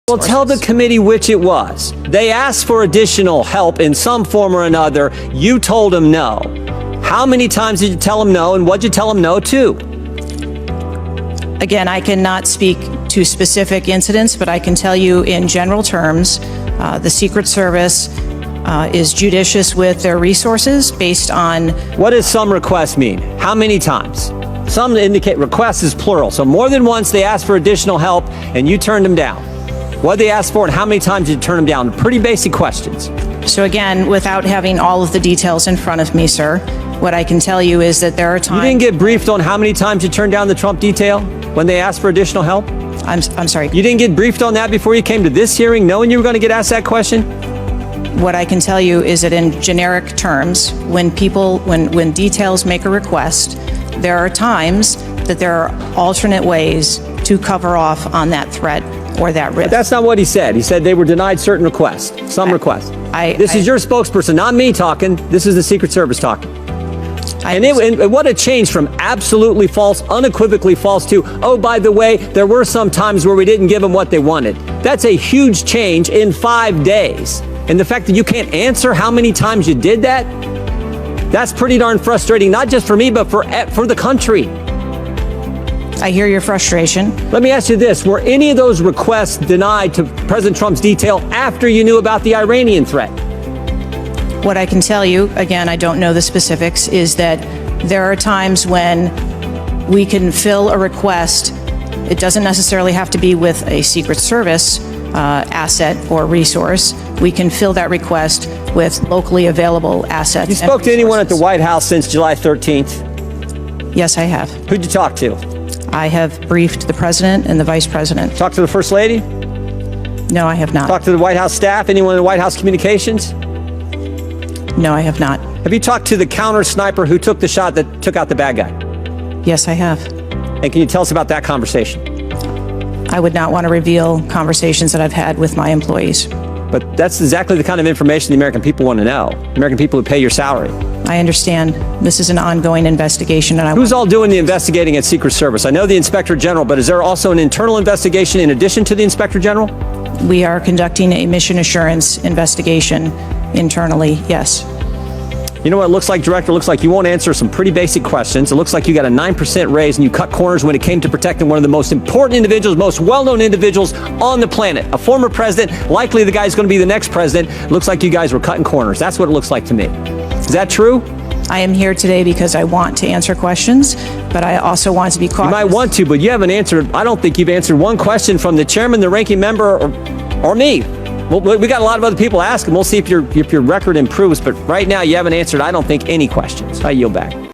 Well, tell the committee which it was. They asked for additional help in some form or another. You told them no. How many times did you tell them no, and what'd you tell them no to? Again, I cannot speak to specific incidents, but I can tell you in general terms, the Secret Service is judicious with their resources based on... What does some requests mean? How many times? Some indicate requests is plural, so more than once they asked for additional help and you turned them down. What did they ask for and how many times did you turn them down? Pretty basic questions. So again, without having all of the details in front of me, sir, what I can tell you is that there are times... You didn't get briefed on how many times you turned down the Trump detail when they asked for additional help? I'm sorry. You didn't get briefed on that before you came to this hearing, knowing you were going to get asked that question? What I can tell you is that in generic terms, when details make a request, there are times that there are alternate ways to cover off on that threat or that risk. But that's not what he said. He said they were denied certain requests, some requests. This is your spokesperson, not me talking. This is the Secret Service talking. And what a change from absolutely false, unequivocally false to, oh, by the way, there were some times where we didn't give them what they wanted. That's a huge change in 5 days. And the fact that you can't answer how many times you did that, that's pretty darn frustrating, not just for me, but for the country. I hear your frustration. Let me ask you this. Were any of those requests denied to President Trump's detail after you knew about the Iranian threat? What I can tell you, again, I don't know the specifics, is that there are times when we can fill a request. It doesn't necessarily have to be with a Secret Service asset or resource. We can fill that request with locally available assets. You spoke to anyone at the White House since July 13th? Yes, I have. Who'd you talk to? I have briefed the President and the Vice President. Talked to the First Lady? No, I have not. Talked to the White House staff? Anyone in the White House communications? No, I have not. Have you talked to the counter sniper who took the shot that took out the bad guy? Yes, I have. And can you tell us about that conversation? I would not want to reveal conversations that I've had with my employees. But that's exactly the kind of information the American people want to know. American people who pay your salary. I understand this is an ongoing investigation, and Who's all doing the investigating at Secret Service? I know the Inspector General, but is there also an internal investigation in addition to the Inspector General? We are conducting a mission assurance investigation internally, yes. You know what it looks like, Director? It looks like you won't answer some pretty basic questions. It looks like you got a 9% raise and you cut corners when it came to protecting one of the most important individuals, most well-known individuals on the planet. A former president, likely the guy who's going to be the next president. It looks like you guys were cutting corners. That's what it looks like to me. Is that true? I am here today because I want to answer questions, but I also want to be cautious. You might want to, but you haven't answered, I don't think you've answered one question from the chairman, the ranking member, or me. Well, we got a lot of other people asking. We'll see if your record improves, but right now you haven't answered, I don't think, any questions. I yield back.